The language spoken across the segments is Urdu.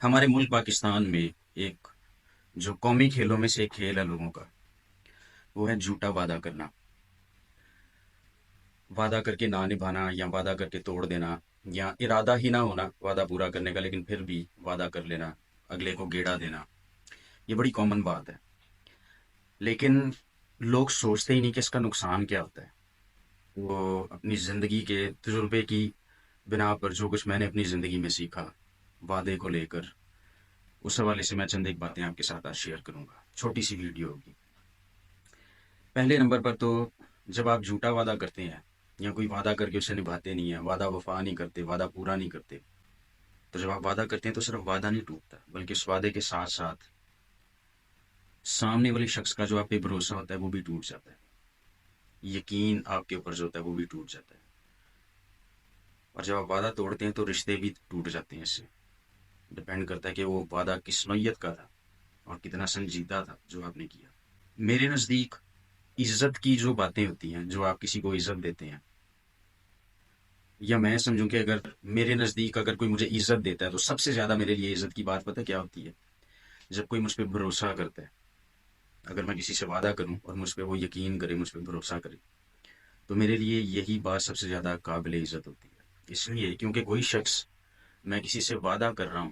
ہمارے ملک پاکستان میں ایک جو قومی کھیلوں میں سے ایک کھیل ہے لوگوں کا، وہ ہے جھوٹا وعدہ کرنا۔ وعدہ کر کے نہ نبھانا یا وعدہ کر کے توڑ دینا، یا ارادہ ہی نہ ہونا وعدہ پورا کرنے کا لیکن پھر بھی وعدہ کر لینا، اگلے کو گیڑا دینا۔ یہ بڑی کامن بات ہے، لیکن لوگ سوچتے ہی نہیں کہ اس کا نقصان کیا ہوتا ہے۔ وہ اپنی زندگی کے تجربے کی بنا پر جو کچھ میں نے اپنی زندگی میں سیکھا وعدے کو لے کر، اس حوالے سے میں چند ایک باتیں آپ کے ساتھ آج شیئر کروں گا، چھوٹی سی ویڈیو ہوگی۔ پہلے نمبر پر تو جب آپ جھوٹا وعدہ کرتے ہیں یا کوئی وعدہ کر کے اسے نبھاتے نہیں ہیں، وعدہ وفا نہیں کرتے، وعدہ پورا نہیں کرتے، تو جب آپ وعدہ کرتے ہیں تو صرف وعدہ نہیں ٹوٹتا بلکہ اس وعدے کے ساتھ ساتھ سامنے والے شخص کا جو آپ پہ بھروسہ ہوتا ہے وہ بھی ٹوٹ جاتا ہے، یقین آپ کے اوپر جو ہوتا ہے وہ بھی ٹوٹ جاتا ہے، اور جب آپ وعدہ توڑتے ہیں تو رشتے بھی ٹوٹ جاتے ہیں۔ اس سے ڈپینڈ کرتا ہے کہ وہ وعدہ کس نوعیت کا تھا اور کتنا سنجیدہ تھا جو آپ نے کیا۔ میرے نزدیک عزت کی جو باتیں ہوتی ہیں، جو آپ کسی کو عزت دیتے ہیں، یا میں سمجھوں کہ اگر میرے نزدیک اگر کوئی مجھے عزت دیتا ہے تو سب سے زیادہ میرے لیے عزت کی بات پتہ کیا ہوتی ہے؟ جب کوئی مجھ پہ بھروسہ کرتا ہے۔ اگر میں کسی سے وعدہ کروں اور مجھ پہ وہ یقین کرے، مجھ پہ بھروسہ کرے، تو میرے لیے یہی بات سب سے زیادہ قابل عزت ہوتی ہے۔ اس لیے کیونکہ کوئی شخص، میں کسی سے وعدہ کر رہا ہوں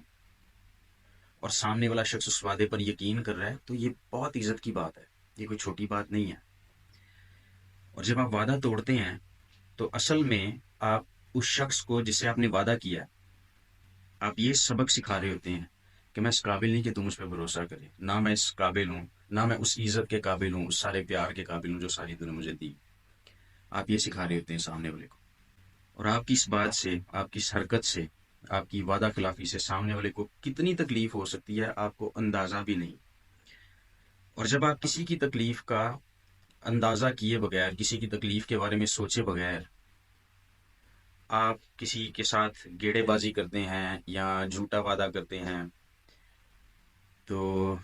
اور سامنے والا شخص اس وعدے پر یقین کر رہا ہے، تو یہ بہت عزت کی بات ہے، یہ کوئی چھوٹی بات نہیں ہے۔ اور جب آپ وعدہ توڑتے ہیں تو اصل میں آپ اس شخص کو جس سے آپ نے وعدہ کیا، آپ یہ سبق سکھا رہے ہوتے ہیں کہ میں اس قابل نہیں کہ تم مجھ پہ بھروسہ کرے، نہ میں اس قابل ہوں، نہ میں اس عزت کے قابل ہوں، اس سارے پیار کے قابل ہوں جو ساری تو نے مجھے دی۔ آپ یہ سکھا رہے ہوتے ہیں سامنے والے کو، اور آپ کی اس بات سے، آپ کی اس حرکت سے، آپ کی وعدہ خلافی سے سامنے والے کو کتنی تکلیف ہو سکتی ہے آپ کو اندازہ بھی نہیں۔ اور جب آپ کسی کی تکلیف کا اندازہ کیے بغیر، کسی کی تکلیف کے بارے میں سوچے بغیر آپ کسی کے ساتھ گیڑے بازی کرتے ہیں یا جھوٹا وعدہ کرتے ہیں، تو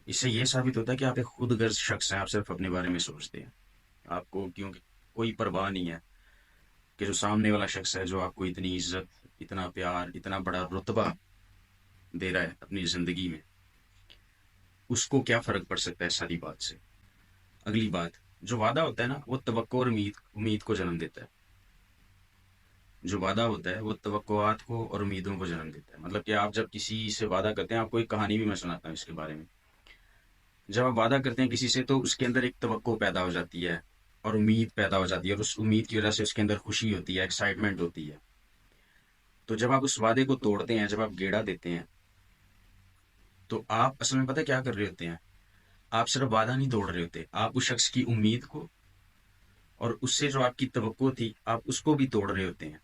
اس سے یہ ثابت ہوتا ہے کہ آپ ایک خود غرض شخص ہیں، آپ صرف اپنے بارے میں سوچتے ہیں۔ آپ کو کیونکہ کوئی پرواہ نہیں ہے کہ جو سامنے والا شخص ہے، جو آپ کو اتنی عزت، اتنا پیار، اتنا بڑا رتبہ دے رہا ہے اپنی زندگی میں، اس کو کیا فرق پڑ سکتا ہے ساری بات سے۔ اگلی بات، جو وعدہ ہوتا ہے نا، وہ توقع اور امید کو جنم دیتا ہے۔ جو وعدہ ہوتا ہے وہ توقعات کو اور امیدوں کو جنم دیتا ہے۔ مطلب کہ آپ جب کسی سے وعدہ کرتے ہیں، آپ کو ایک کہانی بھی میں سناتا ہوں اس کے بارے میں۔ جب آپ وعدہ کرتے ہیں کسی سے تو اس کے اندر ایک توقع پیدا ہو جاتی ہے اور امید پیدا ہو جاتی ہے، اور اس امید کی وجہ سے اس کے اندر خوشی ہوتی ہے، ایکسائٹمنٹ ہوتی ہے۔ تو جب آپ اس وعدے کو توڑتے ہیں، جب آپ گیڑا دیتے ہیں، تو آپ اصل میں پتہ کیا کر رہے ہوتے ہیں؟ آپ صرف وعدہ نہیں توڑ رہے ہوتے، آپ اس شخص کی امید کو اور اس سے جو آپ کی توقع تھی، آپ اس کو بھی توڑ رہے ہوتے ہیں۔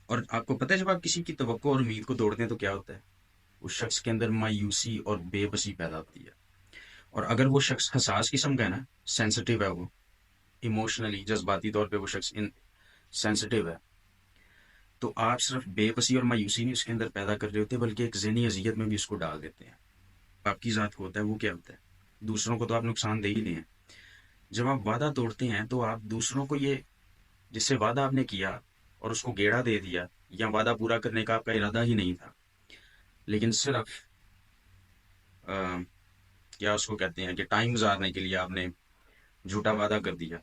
اور آپ کو پتہ ہے جب آپ کسی کی توقع اور امید کو توڑتے ہیں تو کیا ہوتا ہے؟ اس شخص کے اندر مایوسی اور بے بسی پیدا ہوتی ہے۔ اور اگر وہ شخص حساس قسم کا ہے نا، سینسٹیو ہے، وہ ایموشنلی، جذباتی طور پہ وہ شخص سینسٹیو ہے، تو آپ صرف بے بسی اور مایوسی نہیں اس کے اندر پیدا کر رہے ہوتے بلکہ ایک ذہنی اذیت میں بھی اس کو ڈال دیتے ہیں۔ آپ کی ذات کو ہوتا ہے، وہ کیا ہوتا ہے؟ دوسروں کو تو آپ نقصان دے ہی دیں۔ جب آپ وعدہ توڑتے ہیں تو آپ دوسروں کو، یہ جس سے وعدہ آپ نے کیا اور اس کو گیڑا دے دیا، یا وعدہ پورا کرنے کا آپ کا ارادہ ہی نہیں تھا، لیکن صرف کیا اس کو کہتے ہیں کہ ٹائم گزارنے کے لیے آپ نے جھوٹا وعدہ کر دیا،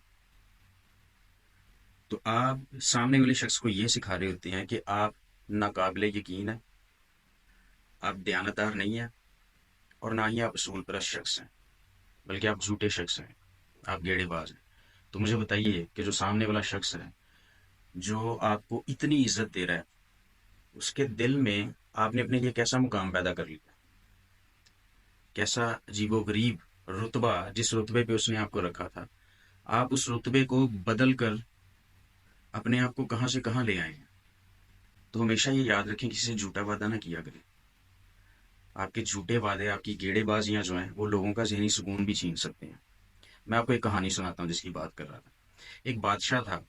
تو آپ سامنے والے شخص کو یہ سکھا رہے ہوتے ہیں کہ آپ ناقابل یقین ہیں، آپ دیانتدار نہیں ہیں، اور نہ ہی آپ اصول پرست شخص ہیں، بلکہ آپ جھوٹے شخص ہیں، آپ گیڑے باز ہیں۔ تو مجھے بتائیے کہ جو سامنے والا شخص ہے، جو آپ کو اتنی عزت دے رہا ہے، اس کے دل میں آپ نے اپنے لیے کیسا مقام پیدا کر لیا، کیسا عجیب و غریب رتبہ، جس رتبے پہ اس نے آپ کو رکھا تھا، آپ اس رتبے کو بدل کر اپنے آپ کو کہاں سے کہاں لے آئے ہیں۔ تو ہمیشہ یہ یاد رکھیں، کسی سے جھوٹا وعدہ نہ کیا کریں۔ آپ کے جھوٹے وعدے، آپ کی گیڑے بازیاں جو ہیں، وہ لوگوں کا ذہنی سکون بھی چھین سکتے ہیں۔ میں آپ کو ایک کہانی سناتا ہوں جس کی بات کر رہا تھا۔ ایک بادشاہ تھا،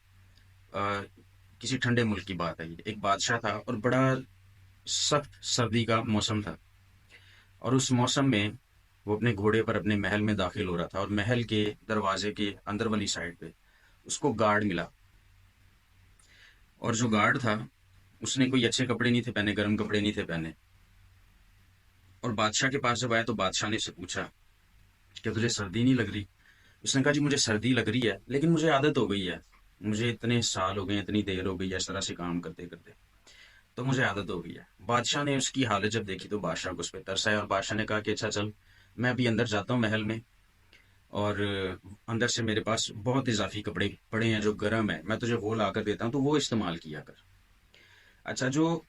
آ، کسی ٹھنڈے ملک کی بات ہے یہ۔ ایک بادشاہ تھا اور بڑا سخت سردی کا موسم تھا، اور اس موسم میں وہ اپنے گھوڑے پر اپنے محل میں داخل ہو رہا تھا، اور محل کے دروازے کے اندر والی سائڈ پہ اس کو گارڈ ملا، اور جو گارڈ تھا اس نے کوئی اچھے کپڑے نہیں تھے پہنے، گرم کپڑے نہیں تھے پہنے، اور بادشاہ کے پاس جب آیا تو بادشاہ نے اسے پوچھا کہ تجھے سردی نہیں لگ رہی؟ اس نے کہا جی مجھے سردی لگ رہی ہے لیکن مجھے عادت ہو گئی ہے، مجھے اتنے سال ہو گئے، اتنی دیر ہو گئی ہے اس طرح سے کام کرتے کرتے، تو مجھے عادت ہو گئی ہے۔ بادشاہ نے اس کی حالت جب دیکھی تو بادشاہ کو اس پہ ترس آیا، اور بادشاہ نے کہا کہ اچھا چل میں ابھی اندر جاتا ہوں محل میں، اور اندر سے میرے پاس بہت اضافی کپڑے پڑے ہیں جو گرم ہیں، میں تجھے وہ لا کر دیتا ہوں تو وہ استعمال کیا کر۔ اچھا جو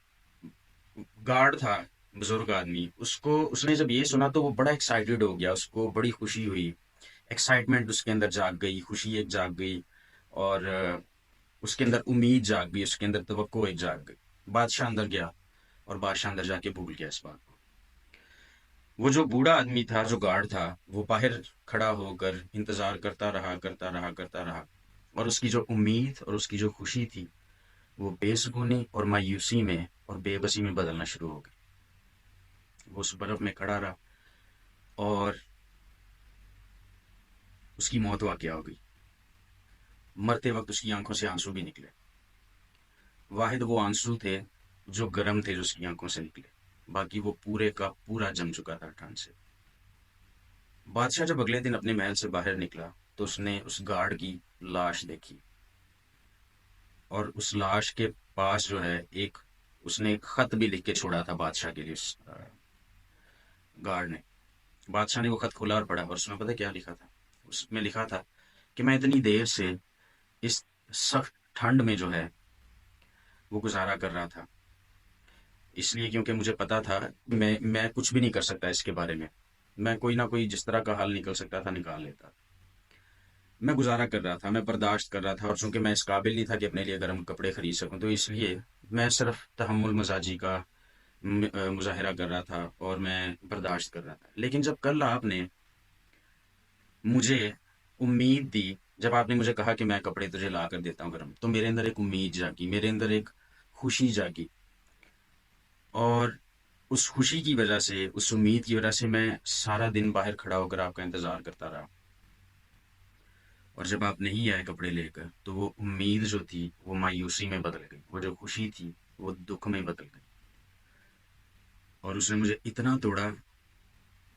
گارڈ تھا، بزرگ آدمی، اس نے جب یہ سنا تو وہ بڑا ایکسائٹیڈ ہو گیا، اس کو بڑی خوشی ہوئی، ایکسائٹمنٹ اس کے اندر جاگ گئی، خوشی ایک جاگ گئی، اور اس کے اندر امید جاگ گئی، اس کے اندر توقع ایک جاگ گئی۔ بادشاہ اندر گیا اور بادشاہ اندر جا کے بھول گیا اس بات کو۔ وہ جو بوڑھا آدمی تھا، جو گارڈ تھا، وہ باہر کھڑا ہو کر انتظار کرتا رہا کرتا رہا کرتا رہا، اور اس کی جو امید اور اس کی جو خوشی تھی وہ بے سکونی اور مایوسی میں اور بے بسی میں بدلنا شروع ہو گئی۔ وہ اس برف میں کھڑا رہا اور اس کی موت واقع ہو گئی۔ مرتے وقت اس کی آنکھوں سے آنسو بھی نکلے، واحد وہ آنسو تھے جو گرم تھے جو اس کی آنکھوں سے نکلے، باقی وہ پورے کا پورا جم چکا تھا ٹھنڈ سے۔ بادشاہ جب اگلے دن اپنے محل سے باہر نکلا تو اس نے اس گارڈ کی لاش دیکھی، اور اس لاش کے پاس جو ہے اس نے ایک خط بھی لکھ کے چھوڑا تھا بادشاہ کے لیے، اس گارڈ نے۔ بادشاہ نے وہ خط کھولا اور پڑھا، اور اس میں پتہ کیا لکھا تھا؟ اس میں لکھا تھا کہ میں اتنی دیر سے اس سخت ٹھنڈ میں جو ہے وہ گزارا کر رہا تھا، اس لیے کیونکہ مجھے پتا تھا میں کچھ بھی نہیں کر سکتا اس کے بارے میں کوئی نہ کوئی جس طرح کا حل نکل سکتا تھا نکال لیتا۔ میں گزارا کر رہا تھا، میں برداشت کر رہا تھا، اور چونکہ میں اس قابل نہیں تھا کہ اپنے لیے گرم کپڑے خرید سکوں، تو اس لیے میں صرف تحمل مزاجی کا مظاہرہ کر رہا تھا اور میں برداشت کر رہا تھا۔ لیکن جب کل آپ نے مجھے امید دی، جب آپ نے مجھے کہا کہ میں کپڑے تجھے لا کر دیتا ہوں گرم، تو میرے اندر ایک امید جاگی، میرے اندر ایک خوشی جاگی، اور اس خوشی کی وجہ سے، اس امید کی وجہ سے میں سارا دن باہر کھڑا ہو کر آپ کا انتظار کرتا رہا، اور جب آپ نہیں آئے کپڑے لے کر تو وہ امید جو تھی وہ مایوسی میں بدل گئی، وہ جو خوشی تھی وہ دکھ میں بدل گئی، اور اس نے مجھے اتنا توڑا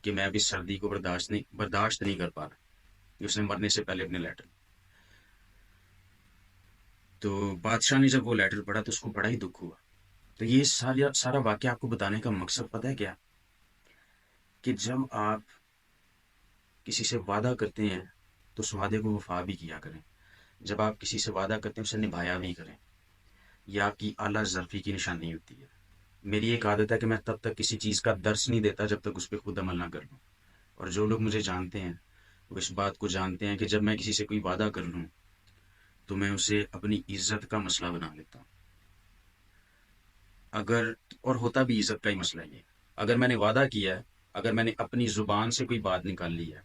کہ میں ابھی سردی کو برداشت نہیں کر پا رہا۔ اس نے مرنے سے پہلے اپنے لیٹر، تو بادشاہ نے جب وہ لیٹر پڑھا تو اس کو بڑا ہی دکھ ہوا۔ تو یہ سارا واقعہ آپ کو بتانے کا مقصد پتہ ہے کیا؟ کہ جب آپ کسی سے وعدہ کرتے ہیں تو اس وعدے کو وفا بھی کیا کریں، جب آپ کسی سے وعدہ کرتے ہیں اسے نبھایا بھی کریں، یہ آپ کی اعلیٰ ظرفی کی نشانی ہوتی ہے۔ میری ایک عادت ہے کہ میں تب تک کسی چیز کا درس نہیں دیتا جب تک اس پہ خود عمل نہ کر لوں، اور جو لوگ مجھے جانتے ہیں وہ اس بات کو جانتے ہیں کہ جب میں کسی سے کوئی وعدہ کر لوں تو میں اسے اپنی عزت کا مسئلہ بنا لیتا ہوں، اور ہوتا بھی عزت کا ہی مسئلہ یہ، اگر میں نے وعدہ کیا ہے، اگر میں نے اپنی زبان سے کوئی بات نکال لی ہے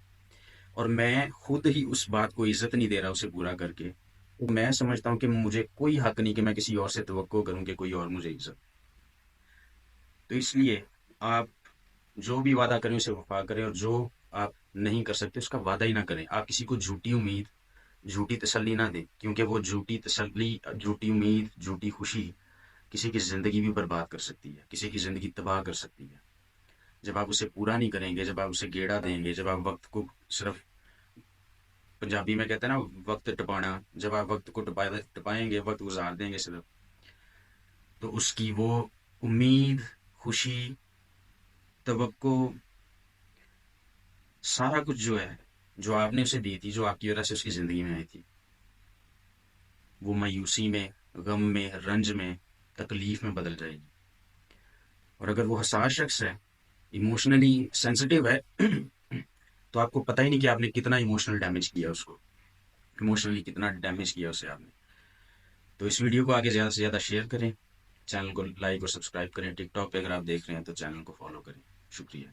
اور میں خود ہی اس بات کو عزت نہیں دے رہا اسے پورا کر کے، تو میں سمجھتا ہوں کہ مجھے کوئی حق نہیں کہ میں کسی اور سے توقع کروں کہ کوئی اور مجھے عزت۔ تو اس لیے آپ جو بھی وعدہ کریں اسے وفا کریں، اور جو آپ نہیں کر سکتے اس کا وعدہ ہی نہ کریں۔ آپ کسی کو جھوٹی امید، جھوٹی تسلی نہ دیں، کیونکہ وہ جھوٹی تسلی، جھوٹی امید، جھوٹی خوشی کسی کی زندگی بھی برباد کر سکتی ہے، کسی کی زندگی تباہ کر سکتی ہے۔ جب آپ اسے پورا نہیں کریں گے، جب آپ اسے گیڑا دیں گے، جب آپ وقت کو صرف، پنجابی میں کہتے ہیں نا وقت ٹپانا، جب آپ وقت کو ٹپائیں گے، وقت گزار دیں گے صرف، تو اس کی وہ امید، خوشی، توقع، سارا کچھ جو ہے جو آپ نے اسے دی تھی، جو آپ کی وجہ سے اس کی زندگی میں آئی تھی، وہ مایوسی میں، غم میں، رنج میں، تکلیف میں بدل جائے گی۔ اور اگر وہ حساس شخص ہے، ایموشنلی سینسٹیو ہے، تو آپ کو پتہ ہی نہیں کہ آپ نے کتنا ایموشنل ڈیمیج کیا اس کو، ایموشنلی کتنا ڈیمیج کیا اسے آپ نے۔ تو اس ویڈیو کو آگے زیادہ سے زیادہ شیئر کریں، چینل کو لائک اور سبسکرائب کریں، ٹک ٹاک پہ اگر آپ دیکھ رہے ہیں تو چینل کو فالو کریں۔ شکریہ۔